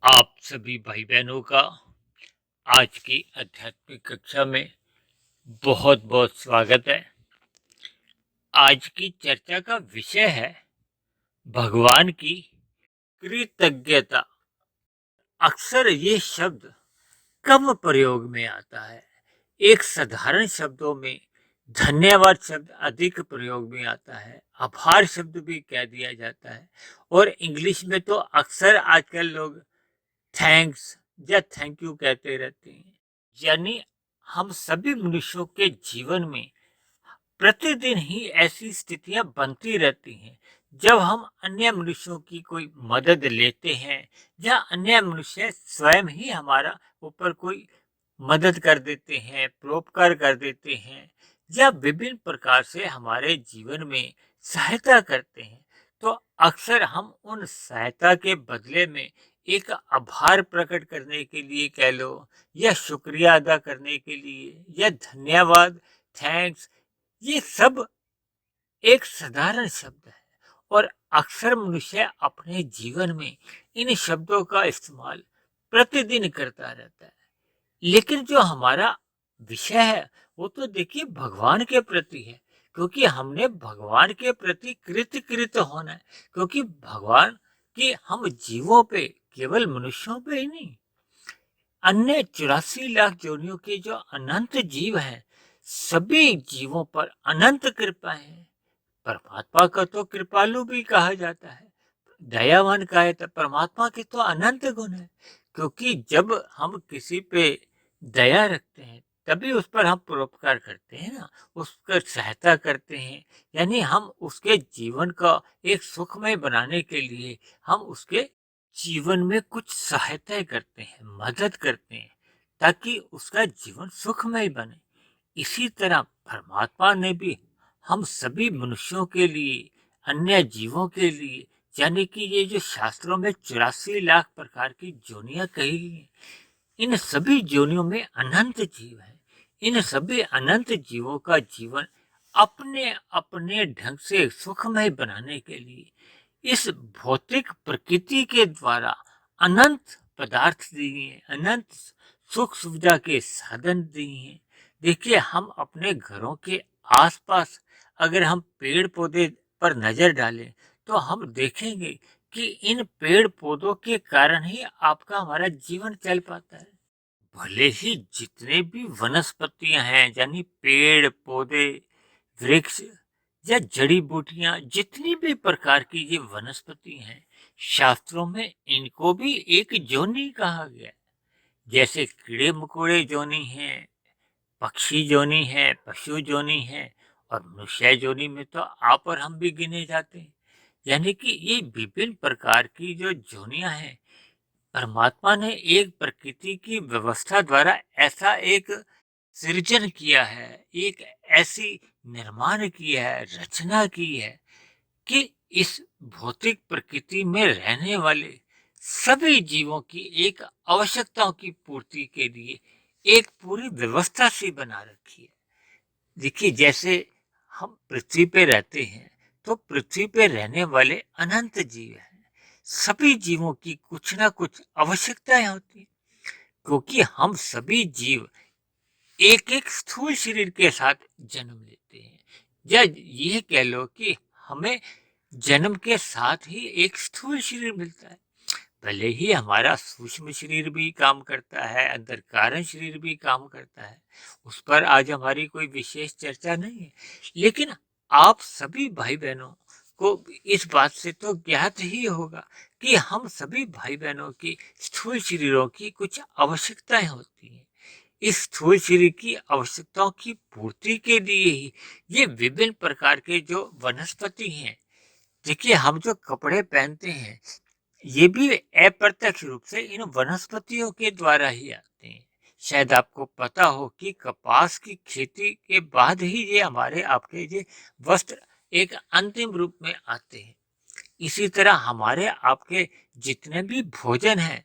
आप सभी भाई बहनों का आज की आध्यात्मिक कक्षा में बहुत बहुत स्वागत है। आज की चर्चा का विषय है भगवान की कृतज्ञता। अक्सर ये शब्द कम प्रयोग में आता है। एक साधारण शब्दों में धन्यवाद शब्द अधिक प्रयोग में आता है, आभार शब्द भी कह दिया जाता है, और इंग्लिश में तो अक्सर आजकल लोग थैंक्स या थैंक यू कहते रहते हैं। यानी हम सभी मनुष्यों के जीवन में प्रतिदिन ही ऐसी स्थितियां बनती रहती हैं जब हम अन्य मनुष्यों की कोई मदद लेते हैं या अन्य मनुष्य स्वयं ही हमारा ऊपर कोई मदद कर देते हैं, परोपकार कर देते हैं, या विभिन्न प्रकार से हमारे जीवन में सहायता करते हैं। तो अक्सर हम उन सहायता के बदले में एक आभार प्रकट करने के लिए कह लो, या शुक्रिया अदा करने के लिए, या धन्यवाद, थैंक्स, ये सब एक साधारण शब्द है, और अक्सर मनुष्य अपने जीवन में इन शब्दों का इस्तेमाल प्रतिदिन करता रहता है। लेकिन जो हमारा विषय है वो तो देखिए भगवान के प्रति है, क्योंकि हमने भगवान के प्रति कृत होना है। क्योंकि भगवान की हम जीवों पे, केवल मनुष्यों पे ही नहीं, अन्य 84 लाख योनियों के जो अनंत जीव हैं, सभी जीवों पर अनंत कृपा है। परमात्मा का तो कृपालु भी कहा जाता है, दयावान कहा जाता है। परमात्मा के तो अनंत गुण है, क्योंकि जब हम किसी पे दया रखते हैं तभी उस पर हम परोपकार करते हैं ना, उसका सहायता करते हैं। यानी हम उसके जीवन का एक सुखमय बनाने के लिए हम उसके जीवन में कुछ सहायता करते हैं, मदद करते हैं, ताकि उसका जीवन सुखमय बने। इसी तरह परमात्मा ने भी हम सभी मनुष्यों के लिए, अन्य जीवों के लिए, यानी कि ये जो शास्त्रों में 84 लाख प्रकार की जोनियां कही गई हैं, इन सभी जोनियों में अनंत जीव हैं। इन सभी अनंत जीवों का जीवन अपने अपने ढंग से सुखमय बनाने के लिए इस भौतिक प्रकृति के द्वारा अनंत पदार्थ दिए हैं, अनंत सुख सुविधा के साधन दिए हैं। देखिए, हम अपने घरों के आसपास अगर हम पेड़ पौधे पर नजर डालें तो हम देखेंगे कि इन पेड़ पौधों के कारण ही आपका हमारा जीवन चल पाता है। भले ही जितने भी वनस्पतियां हैं, यानी पेड़ पौधे, वृक्ष या जड़ी बूटियां, जितनी भी प्रकार की ये वनस्पति हैं, शास्त्रों में इनको भी एक जोनी कहा गया है। जैसे कीड़े मकोड़े जोनी है, पक्षी जोनी है, पशु जोनी है, और मनुष्य जोनी में तो आप और हम भी गिने जाते हैं। यानी कि ये विभिन्न प्रकार की जो जोनियां हैं, परमात्मा ने एक प्रकृति की व्यवस्था द्वारा ऐसा एक सृजन किया है, एक ऐसी निर्माण किया है, रचना की है कि इस भौतिक प्रकृति में रहने वाले सभी जीवों की एक आवश्यकताओं की पूर्ति के लिए एक पूरी व्यवस्था सी बना रखी है। देखिए, जैसे हम पृथ्वी पे रहते हैं तो पृथ्वी पे रहने वाले अनंत जीव हैं। सभी जीवों की कुछ ना कुछ आवश्यकताएं होती हैं, क्योंकि हम सभी जीव एक एक स्थूल शरीर के साथ जन्म लेते हैं, या ये कह लो कि हमें जन्म के साथ ही एक स्थूल शरीर मिलता है। भले ही हमारा सूक्ष्म शरीर भी काम करता है, अंदर कारण शरीर भी काम करता है, उस पर आज हमारी कोई विशेष चर्चा नहीं है। लेकिन आप सभी भाई बहनों को इस बात से तो ज्ञात ही होगा कि हम सभी भाई बहनों की स्थूल शरीरों की कुछ आवश्यकताएं होती हैं। इस स्थूल शरीर की आवश्यकताओं की पूर्ति के लिए ही ये विभिन्न प्रकार के जो वनस्पति हैं, देखिए, हम जो कपड़े पहनते हैं ये भी अप्रत्यक्ष रूप से इन वनस्पतियों के द्वारा ही आते हैं। शायद आपको पता हो कि कपास की खेती के बाद ही ये हमारे आपके ये वस्त्र एक अंतिम रूप में आते हैं। इसी तरह हमारे आपके जितने भी भोजन हैं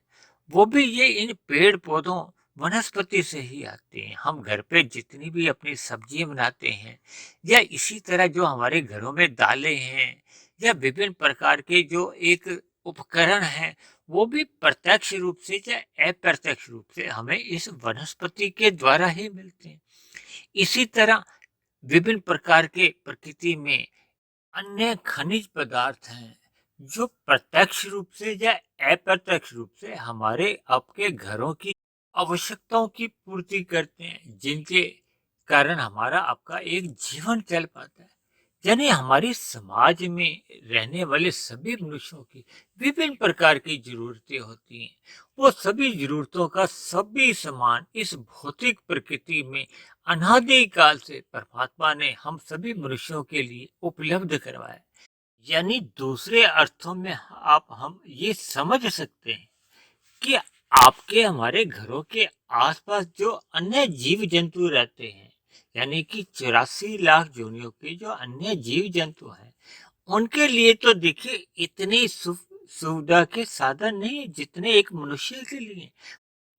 वो भी ये इन पेड़ पौधों, वनस्पति से ही आते हैं। हम घर पे जितनी भी अपनी सब्जियां बनाते हैं, या इसी तरह जो हमारे घरों में दालें हैं, या विभिन्न प्रकार के जो एक उपकरण हैं, वो भी प्रत्यक्ष रूप से चाहे अप्रत्यक्ष रूप से हमें इस वनस्पति के द्वारा ही मिलते हैं। इसी तरह विभिन्न प्रकार के प्रकृति में अन्य खनिज पदार्थ हैं जो प्रत्यक्ष रूप से या अप्रत्यक्ष रूप से हमारे आपके घरों की आवश्यकताओं की पूर्ति करते हैं, जिनके कारण हमारा आपका एक जीवन चल पाता है। यानी हमारी समाज में रहने वाले सभी मनुष्यों की विभिन्न प्रकार की जरूरतें होती हैं। वो सभी जरूरतों का सभी सामान इस भौतिक प्रकृति में अनादि काल से परमात्मा ने हम सभी मनुष्यों के लिए उपलब्ध करवाया। यानी दूसरे अर्थों में आप हम ये समझ सकते हैं कि आपके हमारे घरों के आसपास जो अन्य जीव जंतु रहते हैं, यानी कि 84 लाख जोनियों के जो अन्य जीव जंतु हैं, उनके लिए तो देखिए इतनी सुविधा के साधन नहीं है जितने एक मनुष्य के लिए।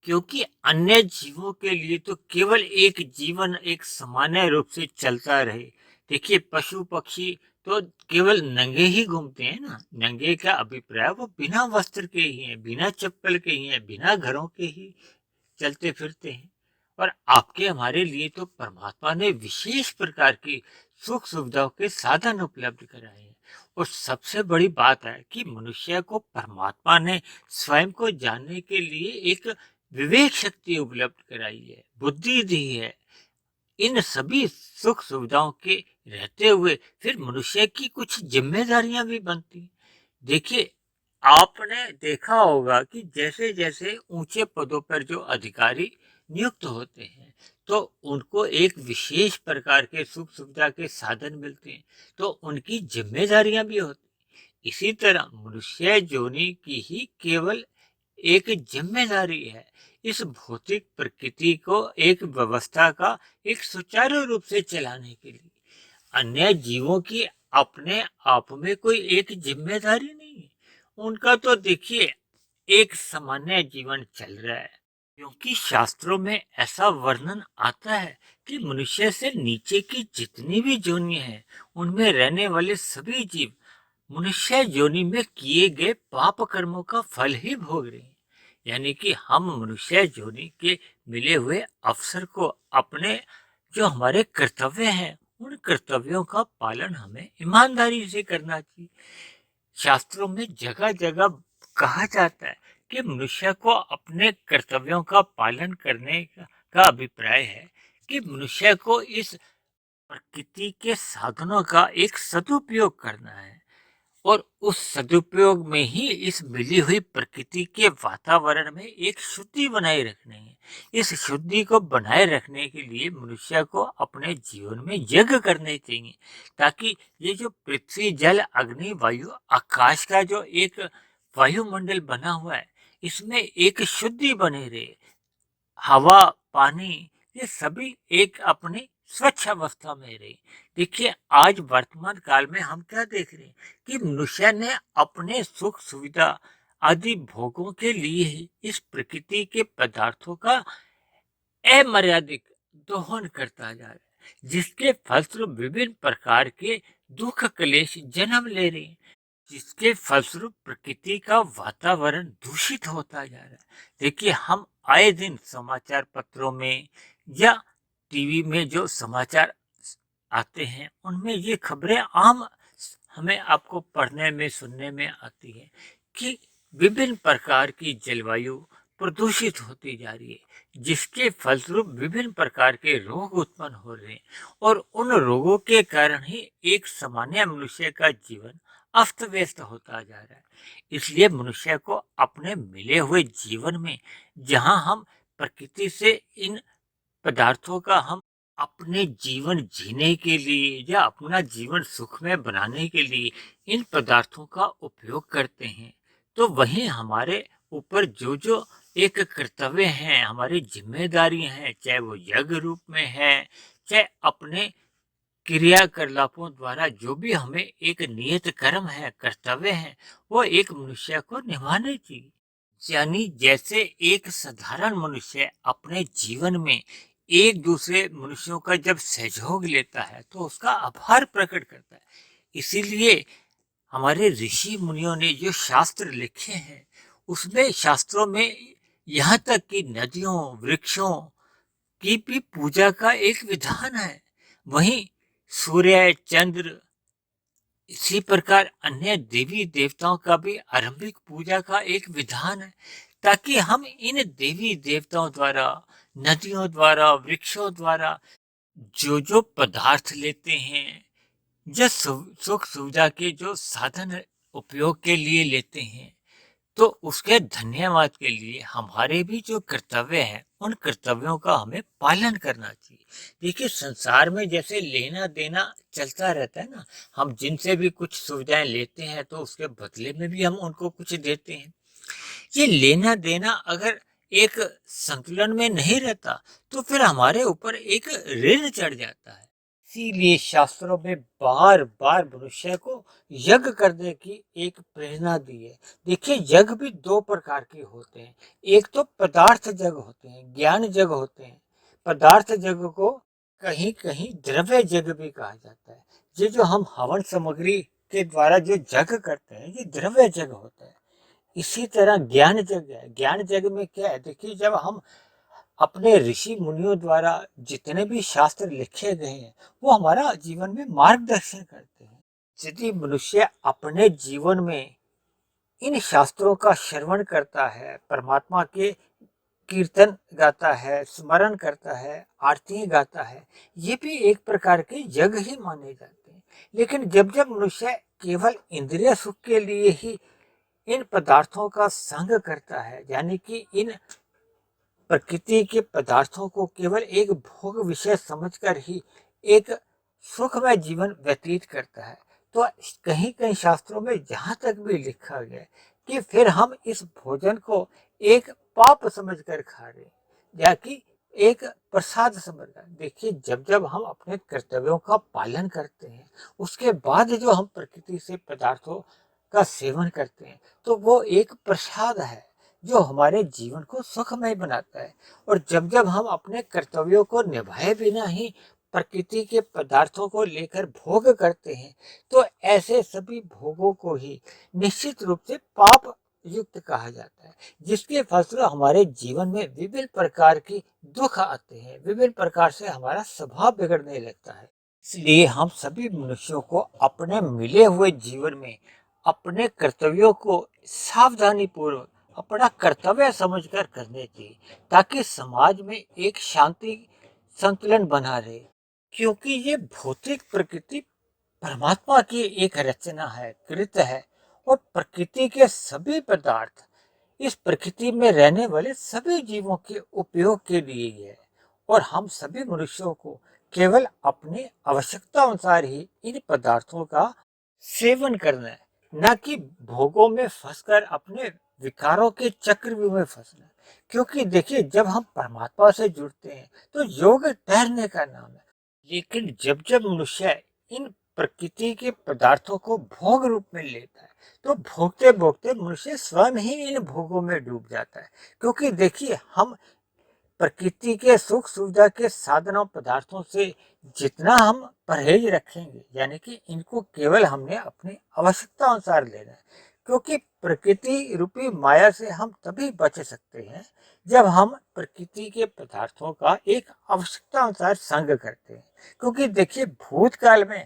क्योंकि अन्य जीवों के लिए तो केवल एक जीवन एक सामान्य रूप से चलता रहे। देखिए पशु पक्षी तो केवल नंगे ही घूमते हैं ना। नंगे का अभिप्राय वो बिना वस्त्र के ही हैं, बिना चप्पल के ही हैं, बिना घरों के ही चलते फिरते हैं। और आपके हमारे लिए तो परमात्मा ने विशेष प्रकार की सुख सुविधाओं के साधन उपलब्ध कराए हैं। और सबसे बड़ी बात है कि मनुष्य को परमात्मा ने स्वयं को जानने के लिए एक विवेक शक्ति उपलब्ध कराई है, बुद्धि दी है। इन सभी सुख सुविधाओं के रहते हुए फिर मनुष्य की कुछ जिम्मेदारियां भी बनती हैं। देखिए आपने देखा होगा कि जैसे जैसे ऊंचे पदों पर जो अधिकारी नियुक्त होते हैं तो उनको एक विशेष प्रकार के सुख सुविधा के साधन मिलते हैं, तो उनकी जिम्मेदारियां भी होती हैं। इसी तरह मनुष्य जोनि की ही केवल एक जिम्मेदारी है इस भौतिक प्रकृति को एक व्यवस्था का एक सुचारू रूप से चलाने के लिए। अन्य जीवों की अपने आप में कोई एक जिम्मेदारी नहीं है। उनका तो देखिए एक सामान्य जीवन चल रहा है, क्योंकि शास्त्रों में ऐसा वर्णन आता है कि मनुष्य से नीचे की जितनी भी जोनियां हैं उनमें रहने वाले सभी जीव मनुष्य योनि में किए गए पाप कर्मों का फल ही भोग रहे हैं। यानी कि हम मनुष्य योनि के मिले हुए अवसर को अपने जो हमारे कर्तव्य हैं उन कर्तव्यों का पालन हमें ईमानदारी से करना चाहिए। शास्त्रों में जगह जगह कहा जाता है कि मनुष्य को अपने कर्तव्यों का पालन करने का अभिप्राय है कि मनुष्य को इस प्रकृति के साधनों का एक सदुपयोग करना है और उस सदुपयोग में ही इस मिली हुई प्रकृति के वातावरण में एक शुद्धि बनाए रखनी है। इस शुद्धि को बनाए रखने के लिए मनुष्य को अपने जीवन में यज्ञ करने चाहिए, ताकि ये जो पृथ्वी जल अग्नि वायु आकाश का जो एक वायुमंडल बना हुआ है इसमें एक शुद्धि बने रहे। हवा पानी ये सभी एक अपनी स्वच्छ अवस्था में रहे। देखिए आज वर्तमान काल में हम क्या देख रहे हैं कि मनुष्य ने अपने सुख सुविधा आदि भोगों के लिए ही इस प्रकृति के पदार्थों का अमर्यादित दोहन करता जा रहा है, जिसके फलस्वरूप विभिन्न प्रकार के दुख क्लेश जन्म ले रहे हैं, जिसके फलस्वरूप प्रकृति का वातावरण दूषित होता जा रहा है। देखिए हम आए दिन समाचार पत्रों में या टीवी में जो समाचार आते हैं उनमें ये खबरें आम हमें आपको पढ़ने में सुनने में आती है कि विभिन्न प्रकार की जलवायु प्रदूषित होती जा रही है, जिसके फलस्वरूप विभिन्न प्रकार के रोग उत्पन्न हो रहे हैं और उन रोगों के कारण ही एक सामान्य मनुष्य का जीवन अस्त व्यस्त होता जा रहा है। इसलिए मनुष्य को अपने मिले हुए जीवन में जहां हम प्रकृति से इन पदार्थों का हम अपने जीवन जीने के लिए या अपना जीवन सुखमय बनाने के लिए इन पदार्थों का उपयोग करते हैं, तो वहीं हमारे ऊपर जो जो एक कर्तव्य हैं हमारी जिम्मेदारी हैं, चाहे वो यज्ञ रूप में है चाहे अपने क्रियाकलापों द्वारा जो भी हमें एक नियत कर्म है कर्तव्य है वो एक मनुष्य को निभाने चाहिए। यानी जैसे एक साधारण मनुष्य अपने जीवन में एक दूसरे मनुष्यों का जब सहयोग लेता है तो उसका आभार प्रकट करता है। इसीलिए हमारे ऋषि मुनियों ने जो शास्त्र लिखे हैं उसमें शास्त्रों में यहाँ तक कि नदियों वृक्षों की भी पूजा का एक विधान है। वहीं सूर्य चंद्र इसी प्रकार अन्य देवी देवताओं का भी आरंभिक पूजा का एक विधान है, ताकि हम इन देवी देवताओं द्वारा नदियों द्वारा वृक्षों द्वारा जो जो पदार्थ लेते हैं, जो सुख सुविधा के जो साधन उपयोग के लिए लेते हैं, तो उसके धन्यवाद के लिए हमारे भी जो कर्तव्य हैं उन कर्तव्यों का हमें पालन करना चाहिए। देखिए संसार में जैसे लेना देना चलता रहता है ना, हम जिनसे भी कुछ सुविधाएं लेते हैं तो उसके बदले में भी हम उनको कुछ देते हैं। ये लेना देना अगर एक संतुलन में नहीं रहता तो फिर हमारे ऊपर एक ऋण चढ़ जाता है। इसीलिए शास्त्रों में बार बार मनुष्य को यज्ञ करने की एक प्रेरणा दी है। देखिए यज्ञ भी दो प्रकार के होते हैं। एक तो पदार्थ यज्ञ होते हैं, ज्ञान यज्ञ होते हैं। पदार्थ यज्ञ को कहीं कहीं द्रव्य यज्ञ भी कहा जाता है। ये जो हम हवन सामग्री के द्वारा जो यज्ञ करते हैं ये द्रव्य यज्ञ होता है। इसी तरह ज्ञान यज्ञ है। ज्ञान यज्ञ में क्या है, देखिए जब हम अपने ऋषि मुनियों द्वारा जितने भी शास्त्र लिखे गए हैं वो हमारा जीवन में मार्गदर्शन करते हैं। यदि मनुष्य अपने जीवन में इन शास्त्रों का श्रवण करता है, परमात्मा के कीर्तन गाता है, स्मरण करता है, आरती गाता है, ये भी एक प्रकार के यज्ञ ही माने जाते हैं। लेकिन जब जब मनुष्य केवल इंद्रिय सुख के लिए ही इन पदार्थों का संग करता है, यानी कि इन प्रकृति के पदार्थों को केवल एक भोग विषय समझकर ही एक सुखमय जीवन व्यतीत करता है, तो कहीं कहीं शास्त्रों में यहाँ तक भी लिखा गया है कि फिर हम इस भोजन को एक पाप समझकर खा रहे हैं या कि एक प्रसाद समझकर। देखिए जब जब हम अपने कर्तव्यों का पालन करते हैं उसके बाद जो हम प्रकृति से पदार्थों का सेवन करते हैं तो वो एक प्रसाद है जो हमारे जीवन को सुखमय बनाता है। और जब जब हम अपने कर्तव्यों को निभाए बिना ही प्रकृति के पदार्थों को लेकर भोग करते हैं तो ऐसे सभी भोगों को ही निश्चित रूप से पाप युक्त कहा जाता है, जिसके फलस्वरूप हमारे जीवन में विभिन्न प्रकार की दुख आते हैं, विभिन्न प्रकार से हमारा स्वभाव बिगड़ने लगता है। इसलिए हम सभी मनुष्यों को अपने मिले हुए जीवन में अपने कर्तव्यों को सावधानी पूर्वक अपना कर्तव्य समझकर करने चाहिए, ताकि समाज में एक शांति संतुलन बना रहे। क्योंकि ये भौतिक प्रकृति परमात्मा की एक रचना है, कृत है, और प्रकृति के सभी पदार्थ इस प्रकृति में रहने वाले सभी जीवों के उपयोग के लिए ही है। और हम सभी मनुष्यों को केवल अपनी आवश्यकता अनुसार ही इन पदार्थों का सेवन करना है, न कि भोगों में फंसकर अपने विकारों के चक्रव्यूह में फंसना है। क्योंकि देखिए जब हम परमात्मा से जुड़ते हैं तो योग तैरने का नाम है। लेकिन जब जब मनुष्य इन प्रकृति के पदार्थों को भोग रूप में लेता है तो भोगते भोगते मनुष्य स्वयं ही इन भोगों में डूब जाता है। क्योंकि देखिए हम प्रकृति के सुख सुविधा के साधनों पदार्थों से जितना हम परहेज रखेंगे, यानी कि इनको केवल हमने अपनी आवश्यकता अनुसार लेना है। क्योंकि प्रकृति रूपी माया से हम तभी बच सकते हैं जब हम प्रकृति के पदार्थों का एक आवश्यकता अनुसार संग करते हैं। क्योंकि देखिए भूतकाल में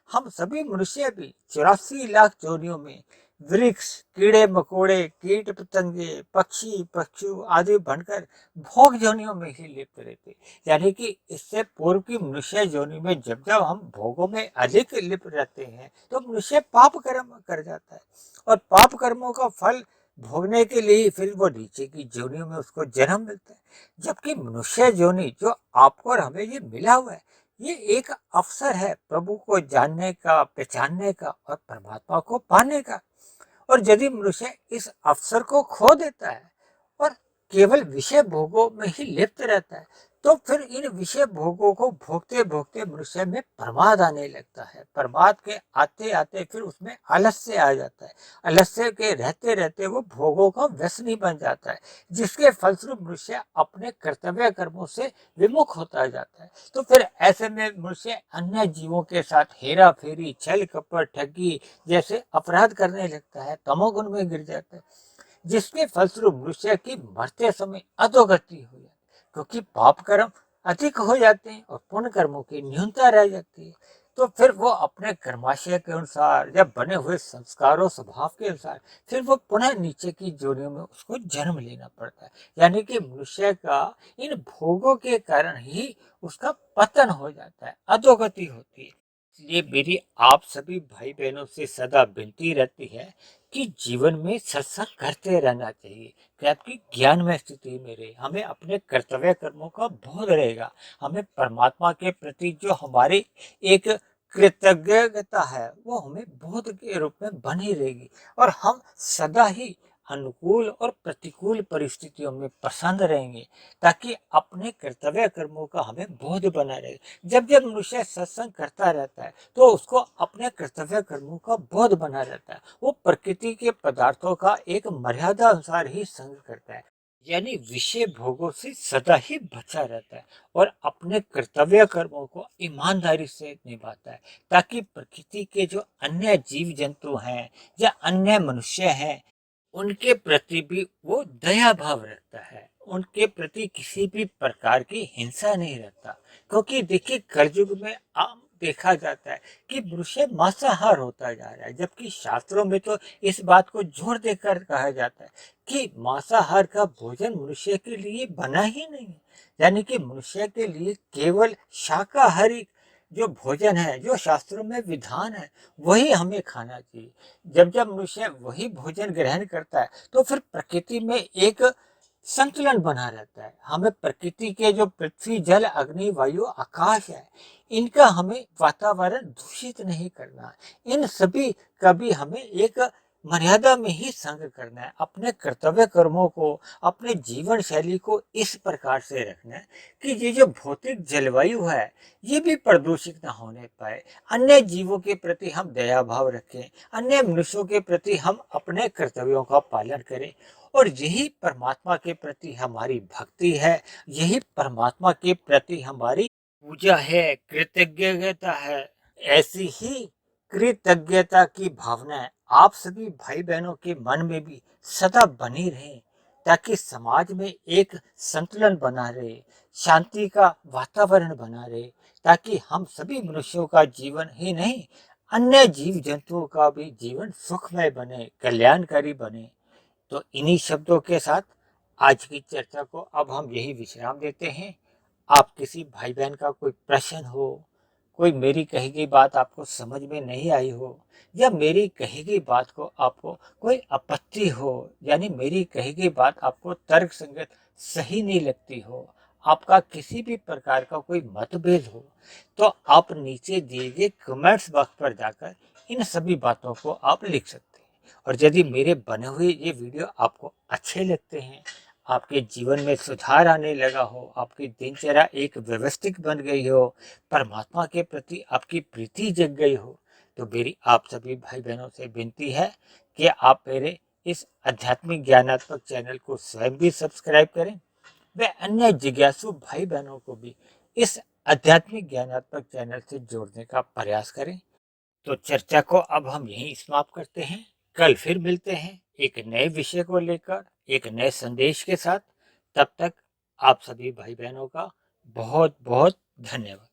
हम सभी मनुष्य भी 84 लाख योनियों में वृक्ष कीड़े मकोड़े कीट पतंगे पक्षी पक्षु आदि बनकर भोग योनियों में ही लिप्त रहते। यानी कि इससे पूर्व की मनुष्य योनि में जब जब हम भोगों में अधिक लिप्त रहते हैं तो मनुष्य पाप कर्म कर जाता है, और पाप कर्मों का फल भोगने के लिए फिर वो नीचे की योनियों में उसको जन्म मिलता है। जबकि मनुष्य योनि जो आपको और हमें ये मिला हुआ है ये एक अवसर है प्रभु को जानने का, पहचानने का और परमात्मा को पाने का। और यदि मनुष्य इस अवसर को खो देता है और केवल विषय भोगों में ही लिप्त रहता है तो फिर इन विषय भोगों को भोगते भोगते मनुष्य में प्रमाद आने लगता है। प्रमाद के आते आते फिर उसमें आलस्य आ जाता है। आलस्य के रहते रहते वो भोगों का व्यसनी बन जाता है, जिसके फलस्वरूप मनुष्य अपने कर्तव्य कर्मों से विमुख होता जाता है। तो फिर ऐसे में मनुष्य अन्य जीवों के साथ हेरा फेरी छल कपट ठगी जैसे अपराध करने लगता है, तमोगुण में गिर जाता है। जिसके फलस्वरूप मनुष्य की मरते समय अधोगति हो जाती है, क्योंकि पाप कर्म अधिक हो जाते हैं और पुण्य कर्मों की न्यूनता रह जाती है। तो फिर वो अपने कर्माशय के अनुसार या बने हुए संस्कारों स्वभाव के अनुसार फिर वो पुनः नीचे की जोनियों में उसको जन्म लेना पड़ता है। यानी कि मनुष्य का इन भोगों के कारण ही उसका पतन हो जाता है, अधोगति होती है। इसलिए मेरी आप सभी भाई बहनों से सदा विनती रहती है कि जीवन में सत्संग करते रहना चाहिए, कि आपकी ज्ञान में स्थिति में रहे, हमें अपने कर्तव्य कर्मों का बोध रहेगा, हमें परमात्मा के प्रति जो हमारी एक कृतज्ञता है वो हमें बोध के रूप में बनी रहेगी और हम सदा ही अनुकूल और प्रतिकूल परिस्थितियों में प्रसन्न रहेंगे, ताकि अपने कर्तव्य कर्मों का हमें बोध बना रहे। जब जब मनुष्य सत्संग करता रहता है तो उसको अपने कर्तव्य कर्मों का बोध बना रहता है। वो प्रकृति के पदार्थों का एक मर्यादा अनुसार ही संग करता है, यानी विषय भोगों से सदा ही बचा रहता है और अपने कर्तव्य कर्मों को ईमानदारी से निभाता है, ताकि प्रकृति के जो अन्य जीव जंतु हैं या अन्य मनुष्य हैं उनके प्रति भी वो दया भाव रखता है, उनके प्रति किसी भी प्रकार की हिंसा नहीं रहता। क्योंकि देखिए कलयुग में आम देखा जाता है कि मनुष्य मांसाहार होता जा रहा है, जबकि शास्त्रों में तो इस बात को जोर देकर कहा जाता है कि मांसाहार का भोजन मनुष्य के लिए बना ही नहीं है। यानी कि मनुष्य के लिए केवल शाकाहारी जो भोजन है, जो शास्त्रों में विधान है, वही हमें खाना चाहिए। जब जब मनुष्य वही भोजन ग्रहण करता है तो फिर प्रकृति में एक संतुलन बना रहता है। हमें प्रकृति के जो पृथ्वी जल अग्नि वायु आकाश है, इनका हमें वातावरण दूषित नहीं करना, इन सभी का भी हमें एक मर्यादा में ही संग करना है। अपने कर्तव्य कर्मों को, अपने जीवन शैली को इस प्रकार से रखना है कि ये जो भौतिक जलवायु है ये भी प्रदूषित न होने पाए। अन्य जीवों के प्रति हम दया भाव रखें, अन्य मनुष्यों के प्रति हम अपने कर्तव्यों का पालन करें और यही परमात्मा के प्रति हमारी भक्ति है, यही परमात्मा के प्रति हमारी पूजा है, कृतज्ञता है। ऐसी ही कृतज्ञता की भावनाएं आप सभी भाई बहनों के मन में भी सदा बनी रहे, ताकि समाज में एक संतुलन बना रहे, शांति का वातावरण बना रहे, ताकि हम सभी मनुष्यों का जीवन ही नहीं अन्य जीव जंतुओं का भी जीवन सुखमय बने, कल्याणकारी बने। तो इन्हीं शब्दों के साथ आज की चर्चा को अब हम यही विश्राम देते हैं। आप किसी भाई बहन का कोई प्रश्न हो, कोई मेरी कही गई बात आपको समझ में नहीं आई हो, या मेरी कही गई बात को आपको कोई आपत्ति हो, यानी मेरी कही गई बात आपको तर्क संगत सही नहीं लगती हो, आपका किसी भी प्रकार का कोई मतभेद हो, तो आप नीचे दिए गए कमेंट्स बॉक्स पर जाकर इन सभी बातों को आप लिख सकते हैं। और यदि मेरे बने हुए ये वीडियो आपको अच्छे लगते हैं, आपके जीवन में सुधार आने लगा हो, आपकी दिनचर्या एक व्यवस्थित बन गई हो, परमात्मा के प्रति आपकी प्रीति जग गई हो, तो मेरी आप सभी भाई बहनों से विनती है कि आप मेरे इस आध्यात्मिक ज्ञानात्मक चैनल को स्वयं भी सब्सक्राइब करें व अन्य जिज्ञासु भाई बहनों को भी इस आध्यात्मिक ज्ञानात्मक चैनल से जोड़ने का प्रयास करें। तो चर्चा को अब हम यहीं समाप्त करते हैं। कल फिर मिलते हैं एक नए विषय को लेकर, एक नए संदेश के साथ। तब तक आप सभी भाई बहनों का बहुत बहुत धन्यवाद।